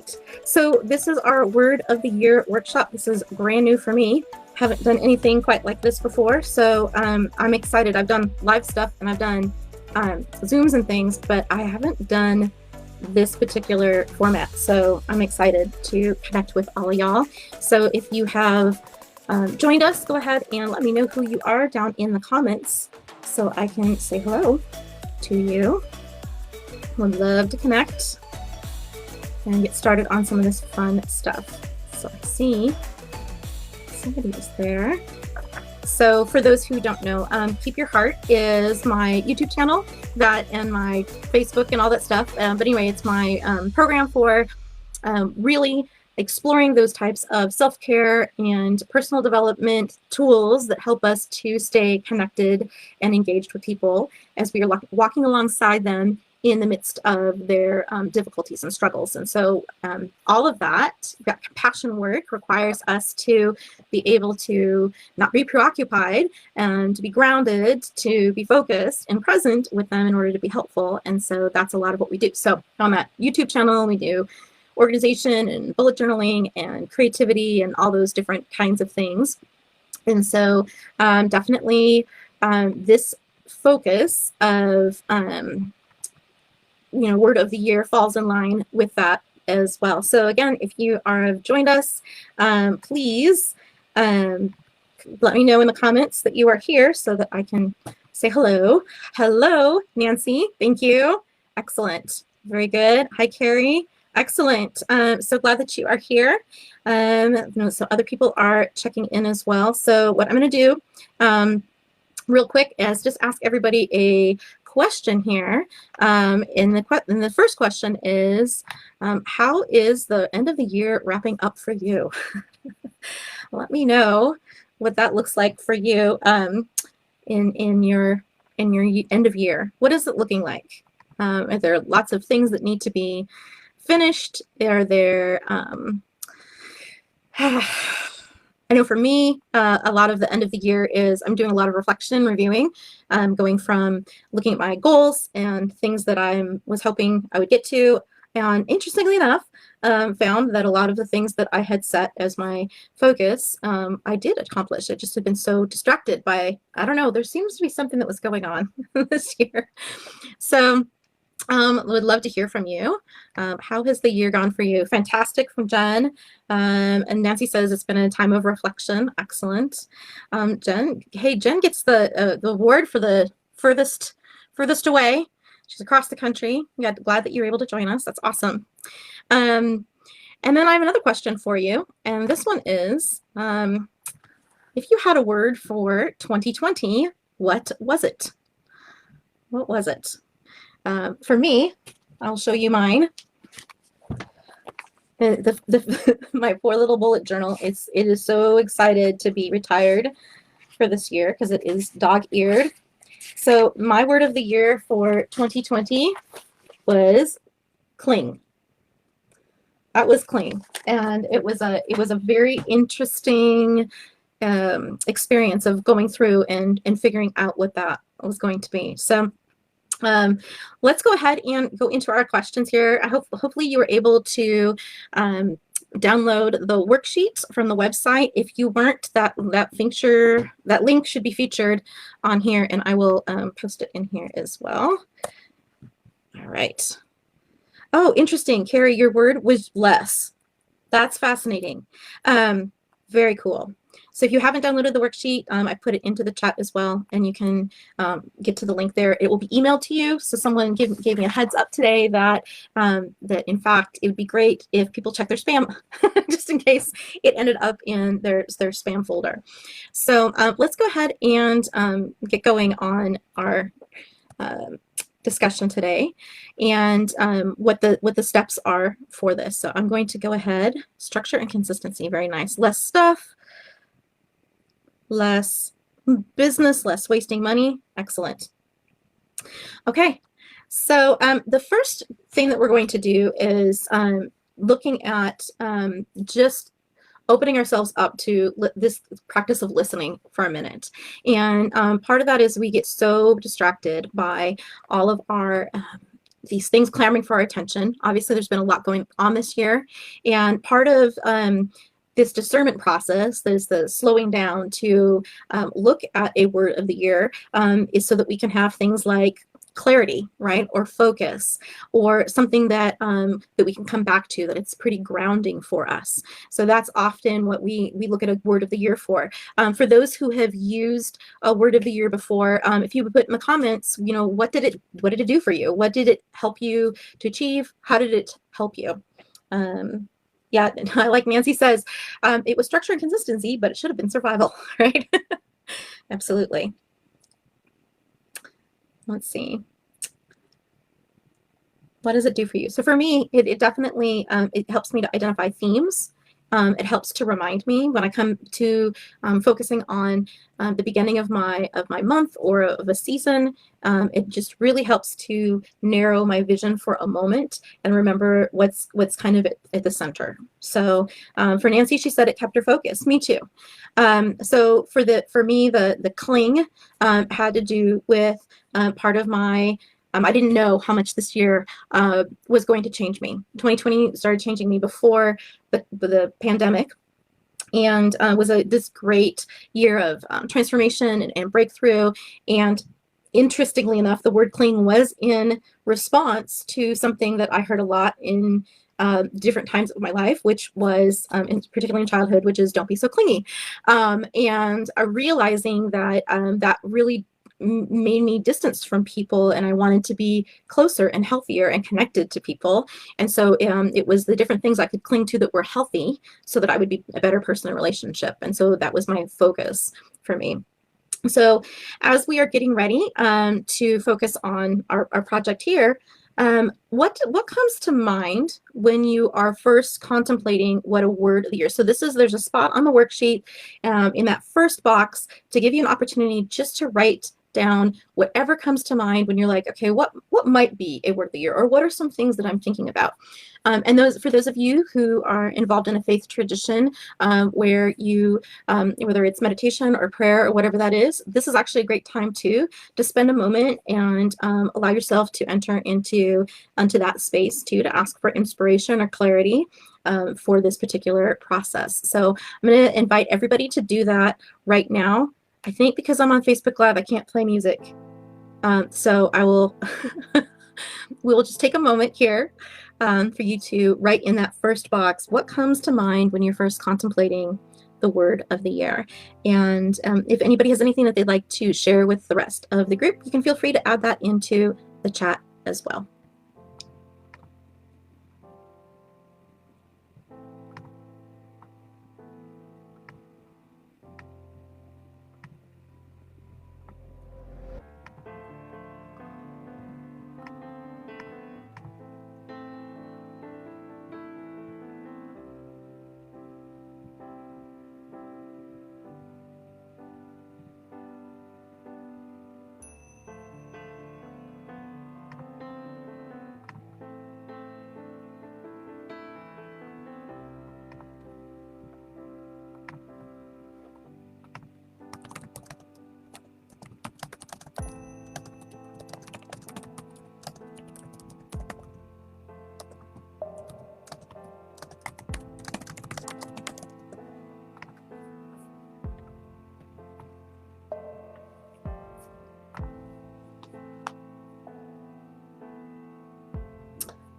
right. So this is our Word of the Year workshop. This is brand new for me. Haven't done anything quite like this before, so I'm excited. I've done live stuff and I've done Zooms and things, but I haven't done this particular format. So I'm excited to connect with all of y'all. So if you have joined us, go ahead and let me know who you are down in the comments so I can say hello to you. Would love to connect and get started on some of this fun stuff. So I see somebody is there. So for those who don't know, Keep Your Heart is my YouTube channel, that and my Facebook and all that stuff. But anyway, it's my program for really exploring those types of self-care and personal development tools that help us to stay connected and engaged with people as we are walking alongside them in the midst of their difficulties and struggles. And so all of that compassion work requires us to be able to not be preoccupied and to be grounded, to be focused and present with them in order to be helpful. And so that's a lot of what we do. So on that YouTube channel, we do organization and bullet journaling and creativity and all those different kinds of things. And so definitely this focus of Word of the Year falls in line with that as well. So again, if you have joined us, please let me know in the comments that you are here so that I can say hello. Hello, Nancy. Thank you. Excellent. Very good. Hi, Carrie. Excellent. So glad that you are here. So other people are checking in as well. So what I'm going to do real quick is just ask everybody a question here. And the first question is, how is the end of the year wrapping up for you? Let me know what that looks like for you in your end of year. What is it looking like? Are there lots of things that need to be finished? Are there I know for me, a lot of the end of the year is I'm doing a lot of reflection, reviewing, going from looking at my goals and things that I was hoping I would get to. And interestingly enough, found that a lot of the things that I had set as my focus, I did accomplish. I just had been so distracted by, I don't know, there seems to be something that was going on this year. So would love to hear from you. How has the year gone for you? Fantastic from Jen. And Nancy says it's been a time of reflection. Excellent. Jen gets the award for the furthest away. She's across the country. Glad that you're able to join us. That's awesome. And then I have another question for you. And this one is, if you had a word for 2020, what was it? What was it? For me, I'll show you mine. My poor little bullet journal. It is so excited to be retired for this year because it is dog-eared. So my word of the year for 2020 was cling. That was cling, and it was a very interesting experience of going through and figuring out what that was going to be. So. Let's go ahead and go into our questions here. Hopefully you were able to download the worksheet from the website. If you weren't, that link should be featured on here, and I will post it in here as well. All right. Oh, interesting. Carrie, your word was less. That's fascinating. Very cool. So if you haven't downloaded the worksheet, I put it into the chat as well, and you can get to the link there. It will be emailed to you. So someone gave me a heads up today that that in fact it would be great if people check their spam, just in case it ended up in their spam folder. So let's go ahead and get going on our discussion today, and what the steps are for this. So I'm going to go ahead. Structure and consistency, very nice. Less stuff. Less business, less wasting money. Excellent. Okay, so the first thing that we're going to do is looking at just opening ourselves up to this practice of listening for a minute. And part of that is we get so distracted by all of our these things clamoring for our attention. Obviously, there's been a lot going on this year, and part of this discernment process, there's the slowing down to look at a word of the year, is so that we can have things like clarity, right, or focus, or something that that we can come back to, that it's pretty grounding for us. So that's often what we look at a word of the year for. For those who have used a word of the year before, if you would put in the comments, you know, what did it do for you? What did it help you to achieve? How did it help you? Yeah, like Nancy says, it was structure and consistency, but it should have been survival, right? Absolutely. Let's see. What does it do for you? So for me, it definitely, it helps me to identify themes. It helps to remind me when I come to focusing on the beginning of my month or of a season. It just really helps to narrow my vision for a moment and remember what's kind of at the center. So for Nancy, she said it kept her focused. Me too. So for me, the cling had to do with part of my. I didn't know how much this year was going to change me. 2020 started changing me before the pandemic, and was this great year of transformation and breakthrough. And interestingly enough, the word cling was in response to something that I heard a lot in different times of my life, which was, particularly in childhood, which is don't be so clingy. And realizing that that really made me distanced from people, and I wanted to be closer and healthier and connected to people. And so it was the different things I could cling to that were healthy so that I would be a better person in a relationship. And so that was my focus for me. So as we are getting ready to focus on our project here, what comes to mind when you are first contemplating what a word of the year? So there's a spot on the worksheet in that first box to give you an opportunity just to write down whatever comes to mind when you're like, okay, what might be a word of the year, or what are some things that I'm thinking about? And for those of you who are involved in a faith tradition where you, whether it's meditation or prayer or whatever that is, this is actually a great time too to spend a moment and allow yourself to enter into that space too, to ask for inspiration or clarity for this particular process. So I'm going to invite everybody to do that right now. I think because I'm on Facebook Live, I can't play music. So I will, we'll just take a moment here for you to write in that first box what comes to mind when you're first contemplating the word of the year. And if anybody has anything that they'd like to share with the rest of the group, you can feel free to add that into the chat as well.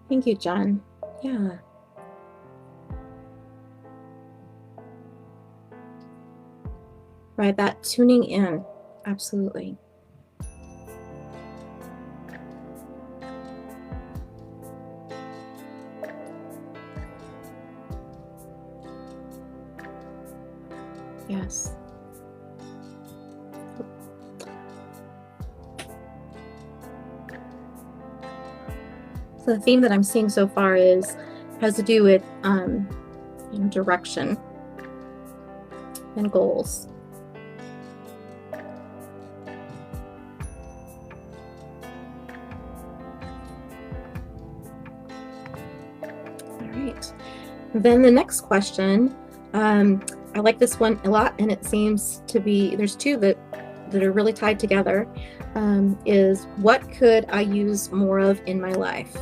Thank you, John. Yeah. Right, that tuning in. Absolutely. Yes. So the theme that I'm seeing so far has to do with direction and goals. All right. Then the next question, I like this one a lot, and it seems to be, there's two that are really tied together. is what could I use more of in my life?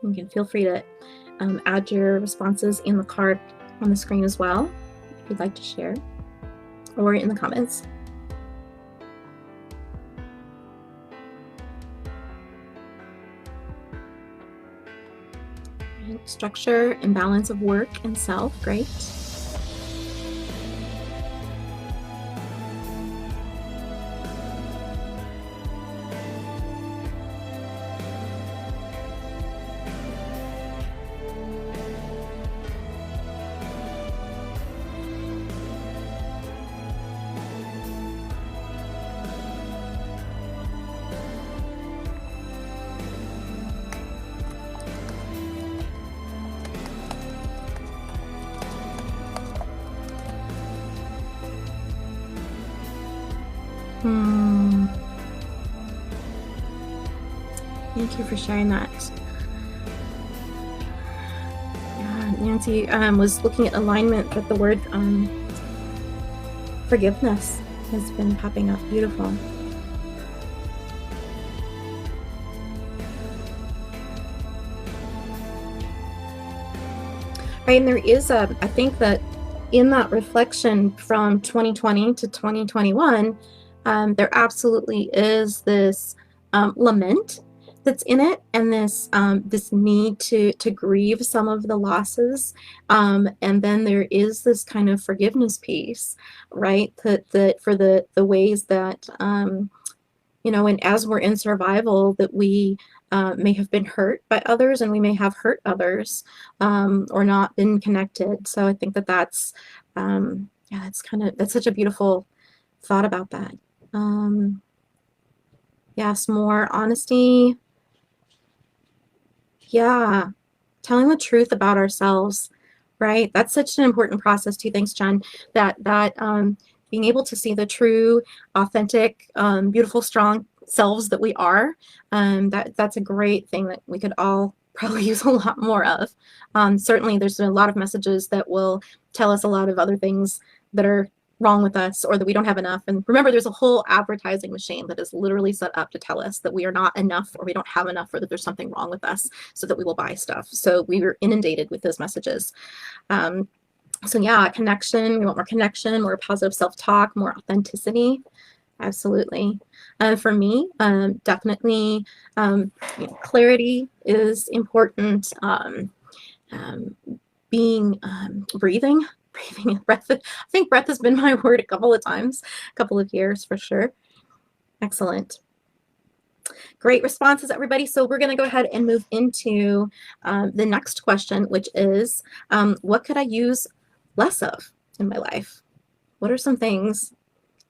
You can feel free to add your responses in the card on the screen as well, if you'd like to share, or in the comments. Structure and balance of work and self, great. Thank you for sharing that. Yeah, Nancy was looking at alignment, but the word forgiveness has been popping up. Beautiful. Right, and there is I think that in that reflection from 2020 to 2021, there absolutely is this lament that's in it, and this this need to grieve some of the losses, and then there is this kind of forgiveness piece, right? That for the ways that you know, and as we're in survival, that we may have been hurt by others, and we may have hurt others, or not been connected. So I think that that's yeah, that's such a beautiful thought about that. Yes, more honesty. Yeah, telling the truth about ourselves, right? That's such an important process too. Thanks, Jen. That being able to see the true, authentic, beautiful, strong selves that we are. That's a great thing that we could all probably use a lot more of. Certainly, there's a lot of messages that will tell us a lot of other things that are wrong with us, or that we don't have enough. And remember, there's a whole advertising machine that is literally set up to tell us that we are not enough, or we don't have enough, or that there's something wrong with us, so that we will buy stuff. So we were inundated with those messages. So yeah, connection. We want more connection, more positive self-talk, more authenticity. Absolutely. For me, definitely, you know, clarity is important. Being breathing, breath. I think breath has been my word a couple of times, a couple of years for sure. Excellent. Great responses, everybody. So we're going to go ahead and move into the next question, which is, what could I use less of in my life? What are some things?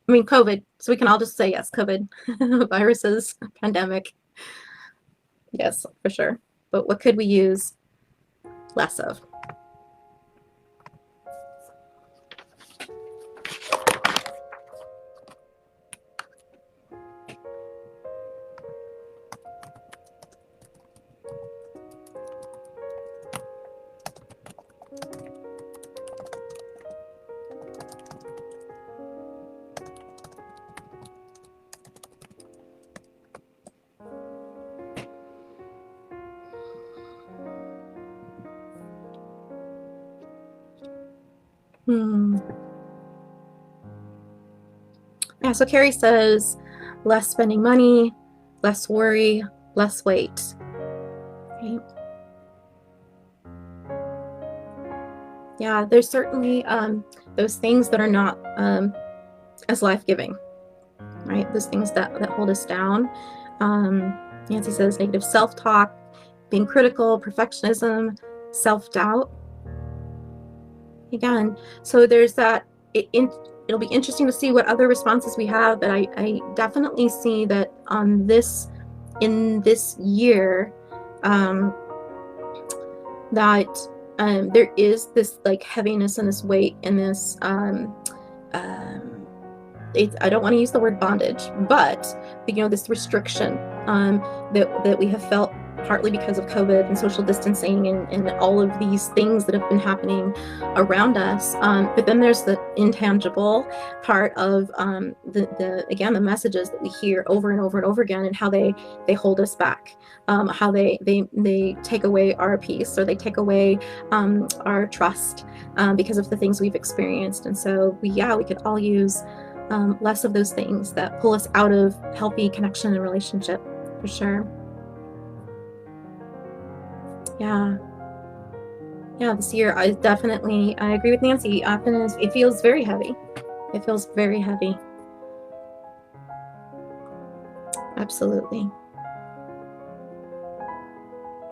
I mean, COVID, so we can all just say yes, COVID, viruses, pandemic. Yes, for sure. But what could we use less of? Yeah, so Carrie says less spending money, less worry, less weight. Right? Yeah, there's certainly those things that are not as life-giving, right? Those things that hold us down. Nancy says negative self-talk, being critical, perfectionism, self-doubt. Again, so there's that. It'll be interesting to see what other responses we have, but I definitely see that on this, in this year, that there is this like heaviness and this weight and this I don't want to use the word bondage, but this restriction that we have felt partly because of COVID and social distancing and all of these things that have been happening around us. But then there's the intangible part of the messages that we hear over and over and over again, and how they hold us back, how they take away our peace, or they take away our trust because of the things we've experienced. And so we could all use less of those things that pull us out of healthy connection and relationship, for sure. Yeah, this year I agree with Nancy. Often it feels very heavy. It feels very heavy. Absolutely.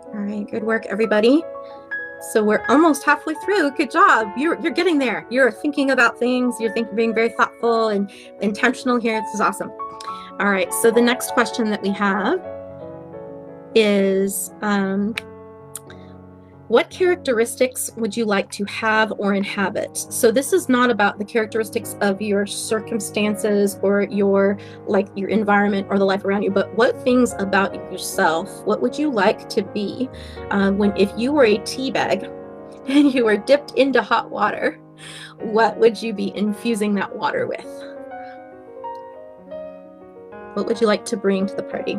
All right, good work, everybody. So we're almost halfway through. Good job. You're getting there. You're thinking about things. You're being very thoughtful and intentional here. This is awesome. All right. So the next question that we have is, what characteristics would you like to have or inhabit? So this is not about the characteristics of your circumstances or your environment or the life around you, but what things about yourself, what would you like to be if you were a tea bag and you were dipped into hot water, what would you be infusing that water with? What would you like to bring to the party?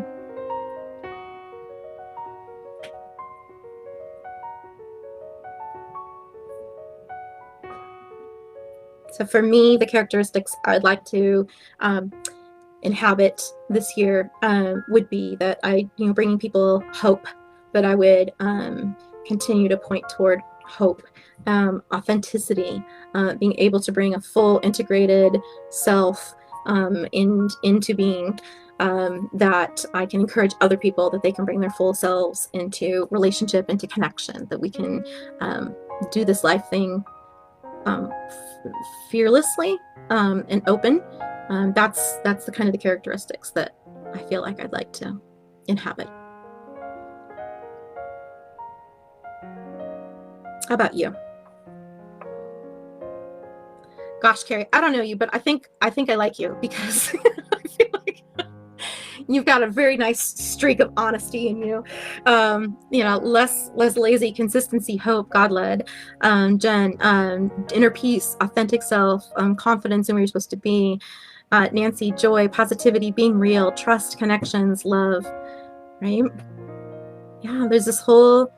So for me, the characteristics I'd like to inhabit this year would be that bringing people hope, that I would continue to point toward hope, authenticity, being able to bring a full integrated self into being, that I can encourage other people that they can bring their full selves into relationship, into connection, that we can do this life thing fearlessly and open. That's the kind of the characteristics that I feel like I'd like to inhabit. How about you? Gosh, Carrie, I don't know you, but I think I like you because I feel like you've got a very nice streak of honesty in you. Less lazy, consistency, hope, God-led, Jen, inner peace, authentic self, confidence in where you're supposed to be. Nancy, joy, positivity, being real, trust, connections, love, right? Yeah, there's this whole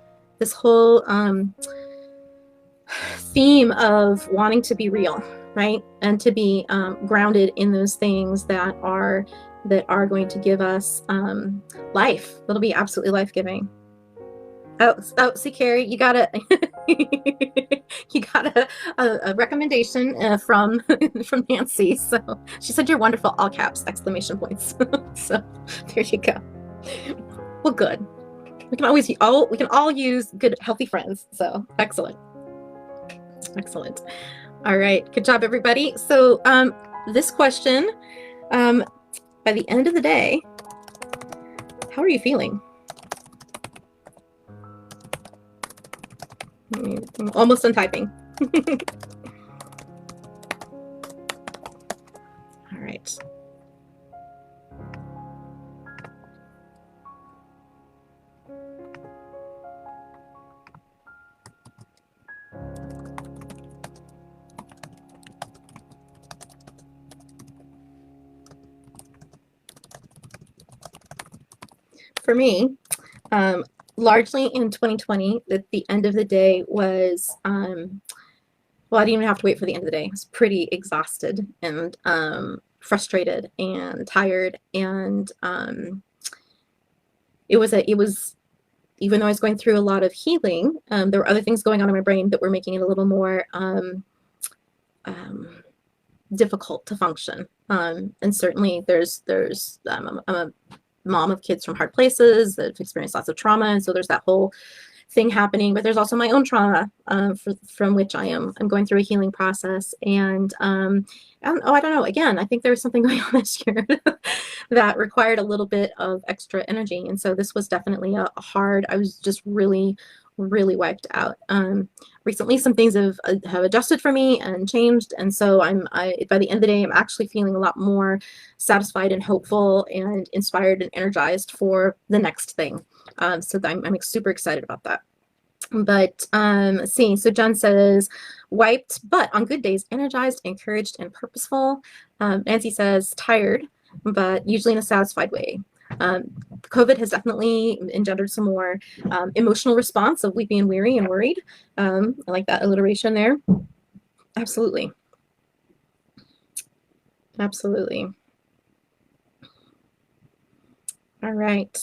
theme of wanting to be real, right? And to be grounded in those things that are going to give us life. That'll be absolutely life-giving. Oh, see, Carrie, you got a recommendation from Nancy. So she said you're wonderful, all caps, exclamation points. So there you go. Well, good. We can all use good, healthy friends. So excellent. All right, good job, everybody. So this question, by the end of the day, how are you feeling? I'm almost done typing. All right. For me, largely in 2020, at the end of the day was, well, I didn't even have to wait for the end of the day. I was pretty exhausted and frustrated and tired. And it was, even though I was going through a lot of healing, there were other things going on in my brain that were making it a little more difficult to function. And certainly I'm a mom of kids from hard places that have experienced lots of trauma, and so there's that whole thing happening. But there's also my own trauma from which I'm going through a healing process. And I don't know. Again, I think there was something going on this year that required a little bit of extra energy, and so this was definitely a hard. I was just really really wiped out. Recently, some things have adjusted for me and changed, and so by the end of the day, I'm actually feeling a lot more satisfied and hopeful and inspired and energized for the next thing. So I'm super excited about that. But let's see. So Jen says, wiped, but on good days, energized, encouraged, and purposeful. Nancy says, tired, but usually in a satisfied way. COVID has definitely engendered some more emotional response of weepy and weary and worried. I like that alliteration there. Absolutely. Absolutely. All right.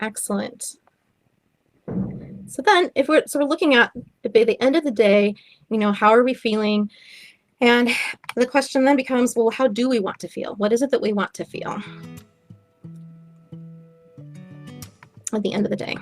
Excellent. So then if we're looking at the end of the day, you know, how are we feeling? And the question then becomes, well, how do we want to feel? What is it that we want to feel at the end of the day?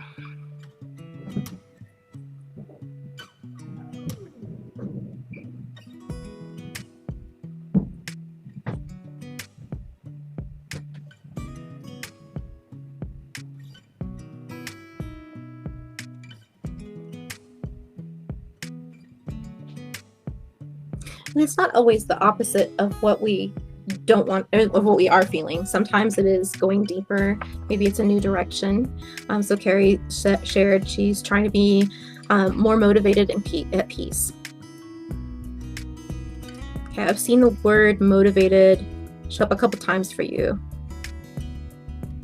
And it's not always the opposite of what we don't want, of what we are feeling. Sometimes it is going deeper. Maybe it's a new direction. So Carrie shared she's trying to be more motivated and at peace. Okay, I've seen the word motivated show up a couple times for you.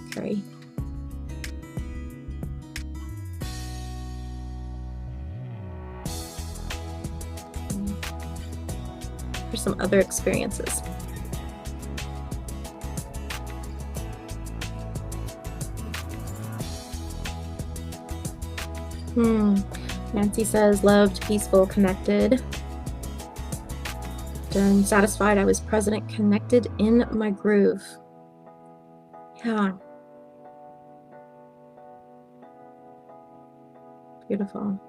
Okay. For some other experiences. Nancy says, loved, peaceful, connected. Done, satisfied, I was present, connected in my groove. Yeah. Beautiful.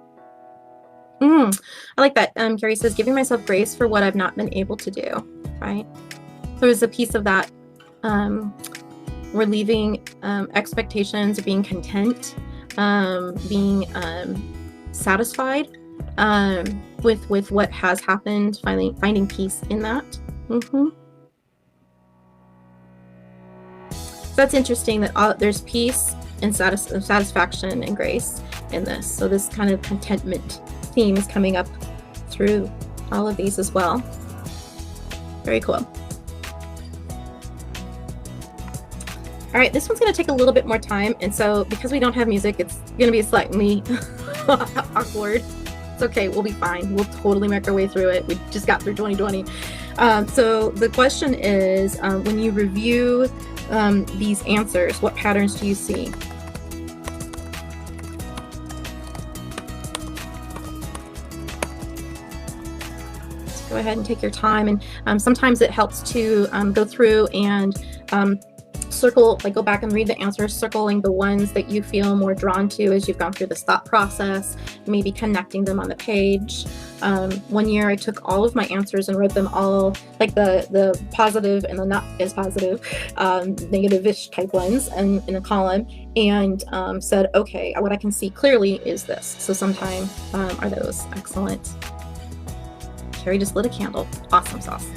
I like that. Carrie says, giving myself grace for what I've not been able to do, right? There's a piece of that. We're leaving expectations, being content, being satisfied with what has happened, finding peace in that. So that's interesting that there's peace and satisfaction and grace in this. So this kind of contentment theme is coming up through all of these as well. Very cool. All right, this one's going to take a little bit more time, and so because we don't have music, it's going to be slightly awkward. It's okay, we'll be fine. We'll totally make our way through it. We just got through 2020. So the question is, when you review these answers, what patterns do you see? Go ahead and take your time, and sometimes it helps to go through and circle, like go back and read the answers, circling the ones that you feel more drawn to as you've gone through this thought process, maybe connecting them on the page. One year I took all of my answers and wrote them all, like the positive and the not as positive, negative-ish type ones, and in a column, and said, okay, what I can see clearly is this. So sometime are those. Excellent. Carrie just lit a candle. Awesome sauce.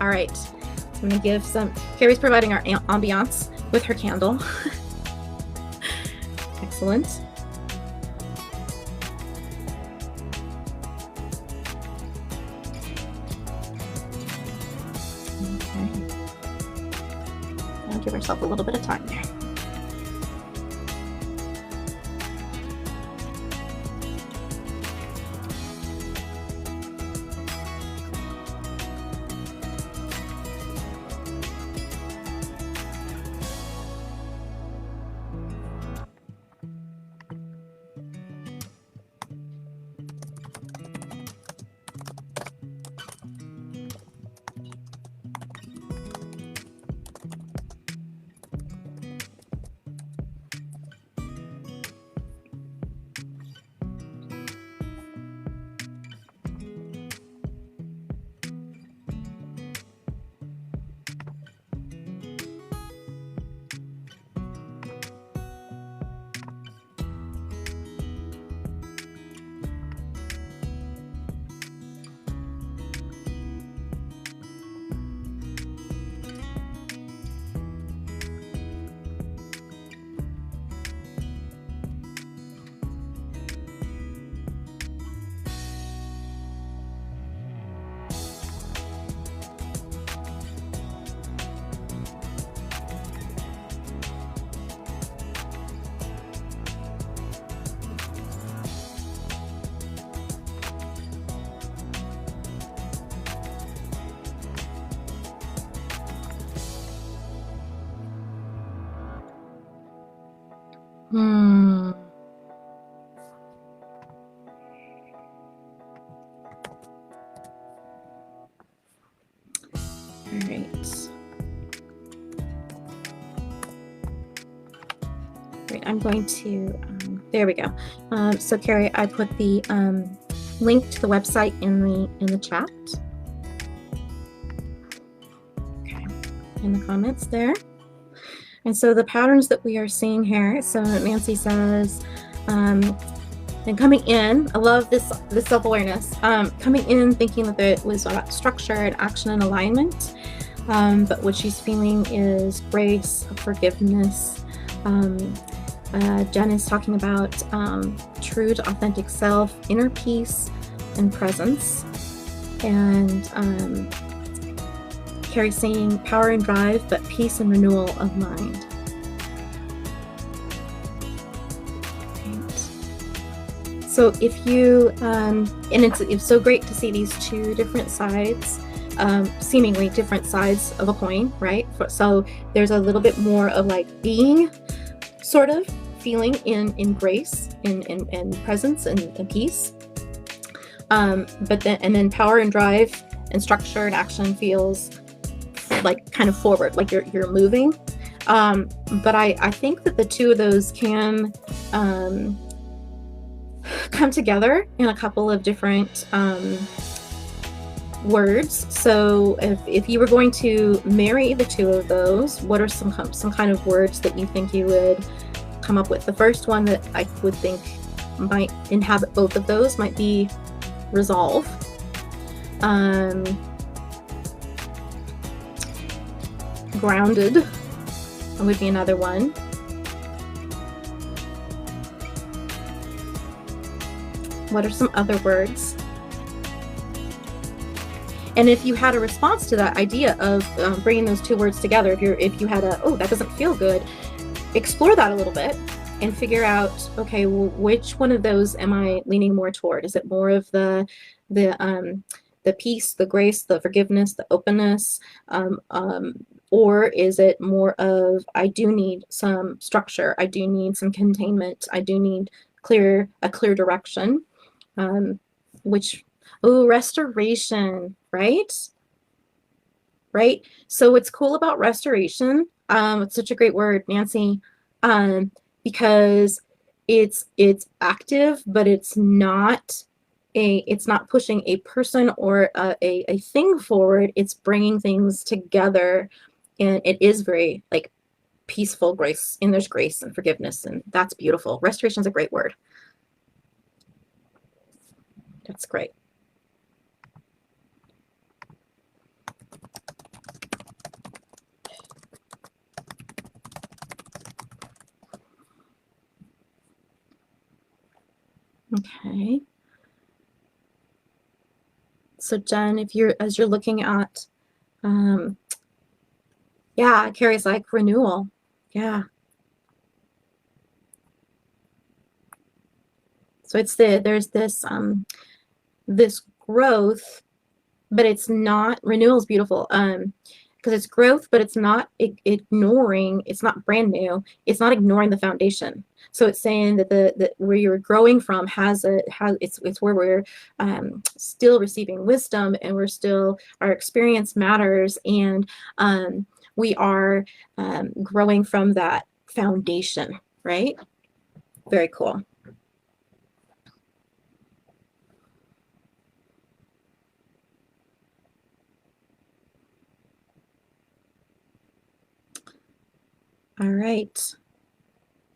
All right. I'm going to give some, Carrie's providing our ambiance with her candle. Excellent. Okay. I'll give ourselves a little bit of time there. Hmm. All right. Right, I'm going to, there we go. So Carrie, I put the link to the website in the chat. Okay, in the comments there. And so the patterns that we are seeing here, so Nancy says, and coming in, I love this self-awareness, coming in thinking that it was about structure and action and alignment, but what she's feeling is grace, forgiveness. Jen is talking about true to authentic self, inner peace and presence, and Carrie saying power and drive, but peace and renewal of mind. Right. So if you, and it's so great to see these two different sides, seemingly different sides of a coin, right? So there's a little bit more of like being, sort of feeling in grace, in presence and peace. But then power and drive and structure and action feels like kind of forward, like you're moving. But I think that the two of those can come together in a couple of different words. So if you were going to marry the two of those, what are some kind of words that you think you would come up with? The first one that I would think might inhabit both of those might be resolve. Grounded would be another one. What are some other words? And if you had a response to that idea of bringing those two words together, if you had a, oh, that doesn't feel good, explore that a little bit and figure out, okay, well, which one of those am I leaning more toward? Is it more of the peace, the grace, the forgiveness, the openness, or is it more of, I do need some structure, I do need some containment, I do need a clear direction, restoration, right? Right. So what's cool about restoration, it's such a great word, Nancy, because it's active, but it's not pushing a person or a thing forward. It's bringing things together, and it is very like peaceful grace, and there's grace and forgiveness, and that's beautiful. Restoration is a great word. That's great. Okay. So Jen, as you're looking at, yeah, Carrie's like renewal. Yeah. So there's this growth, but it's not, renewal is beautiful. Because it's growth, but it's not ignoring, it's not brand new, it's not ignoring the foundation. So it's saying that the where you're growing from it's where we're still receiving wisdom, and we're still, our experience matters, and we are growing from that foundation, right? Very cool. All right.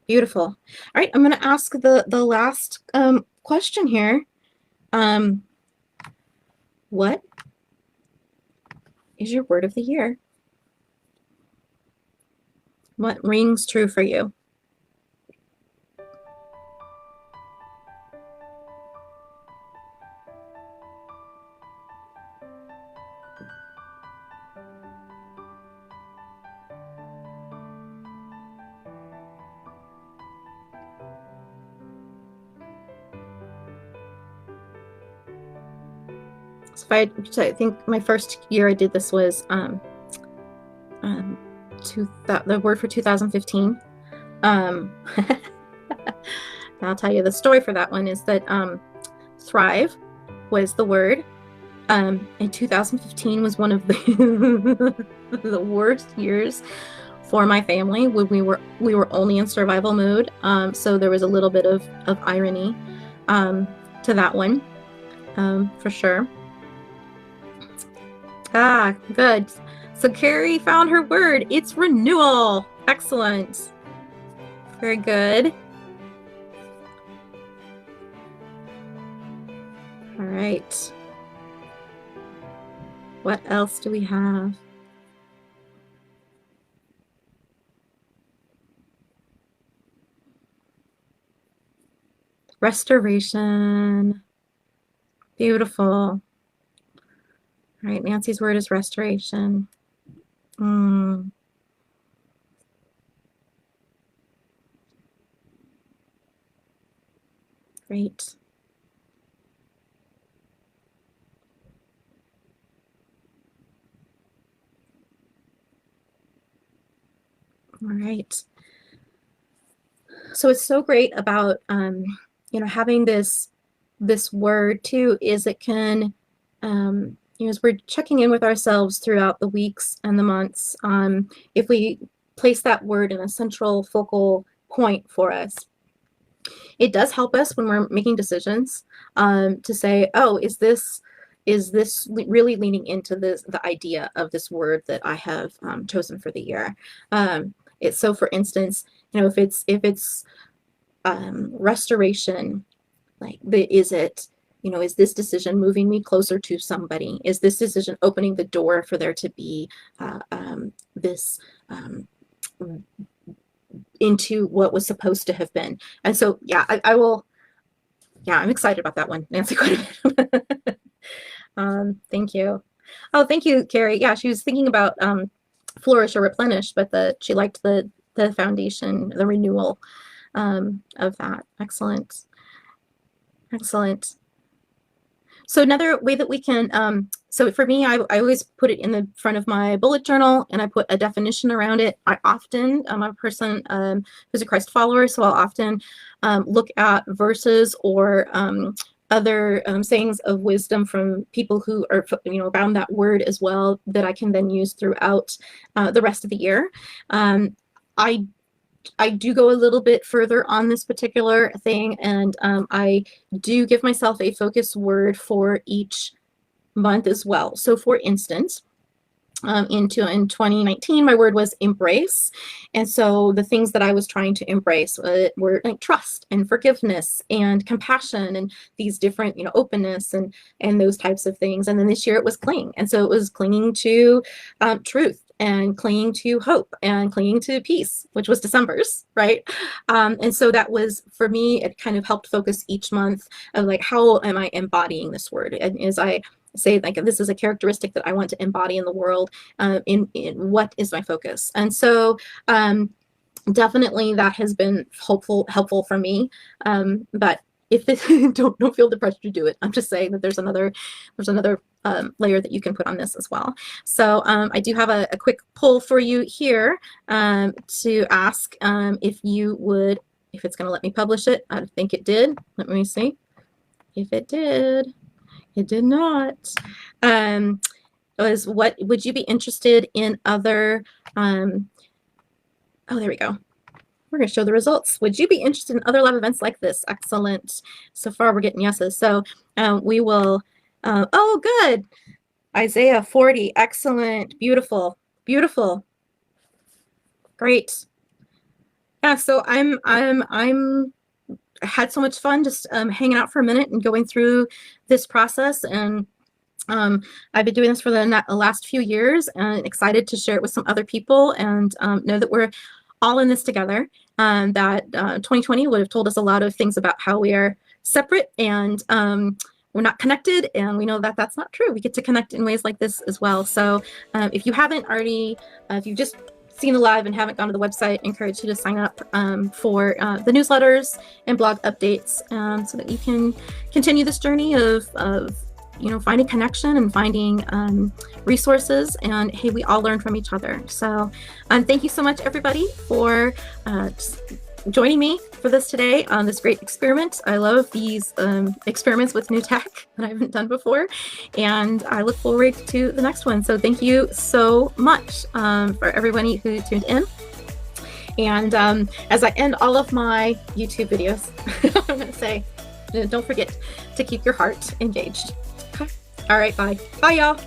Beautiful. All right, I'm going to ask the last question here. What is your word of the year? What rings true for you? So I think my first year I did this was the word for 2015. And I'll tell you the story for that one is that thrive was the word. In 2015 was one of the the worst years for my family when we were only in survival mode. So there was a little bit of irony to that one, for sure. Ah, good. So Carrie found her word. It's renewal. Excellent. Very good. All right. What else do we have? Restoration. Beautiful. All right, Nancy's word is restoration. Great. All right. So it's so great about having this word too, is it can as we're checking in with ourselves throughout the weeks and the months, if we place that word in a central focal point for us, it does help us when we're making decisions to say, oh, is this really leaning into the idea of this word that I have chosen for the year? It's so, for instance, if it's restoration, like is this decision moving me closer to somebody? Is this decision opening the door for there to be this into what was supposed to have been? And so, yeah, I will. Yeah, I'm excited about that one, Nancy. Quite a bit. Thank you. Oh, thank you, Carrie. Yeah, she was thinking about flourish or replenish, but she liked the foundation, the renewal of that. Excellent. Excellent. So another way that we can, so for me, I always put it in the front of my bullet journal, and I put a definition around it. I often, I'm a person who's a Christ follower, so I'll often look at verses or other sayings of wisdom from people who are, around that word as well, that I can then use throughout the rest of the year. I do go a little bit further on this particular thing, and I do give myself a focus word for each month as well. So for instance, in 2019, my word was embrace. And so the things that I was trying to embrace were like trust and forgiveness and compassion and these different, openness and those types of things. And then this year it was cling. And so it was clinging to truth and clinging to hope and clinging to peace, which was December's, right? And so that was, for me, it kind of helped focus each month of like, how am I embodying this word? And as I say, like, this is a characteristic that I want to embody in the world, in what is my focus? And so definitely that has been helpful for me. But if this, don't feel the pressure to do it. I'm just saying that there's another layer that you can put on this as well. So I do have a quick poll for you here to ask if you would, if it's going to let me publish it. I think it did. Let me see if it did. It did not. Was what would you be interested in other? Oh, there we go. We're going to show the results. Would you be interested in other live events like this? Excellent. So far, we're getting yeses. So we will. Oh, good. Isaiah 40. Excellent. Beautiful. Beautiful. Great. Yeah. So I had so much fun just hanging out for a minute and going through this process. And I've been doing this for the last few years, and excited to share it with some other people, and know that we're all in this together. That 2020 would have told us a lot of things about how we are separate and we're not connected, and we know that that's not true. We get to connect in ways like this as well. So if you haven't already, if you've just seen the live and haven't gone to the website, I encourage you to sign up for the newsletters and blog updates, so that you can continue this journey of finding connection and finding resources. And hey, we all learn from each other. So thank you so much, everybody, for joining me for this today on this great experiment. I love these experiments with new tech that I haven't done before, and I look forward to the next one. So thank you so much for everybody who tuned in. And as I end all of my YouTube videos, I'm going to say, don't forget to keep your heart engaged. Okay. All right. Bye. Bye, y'all.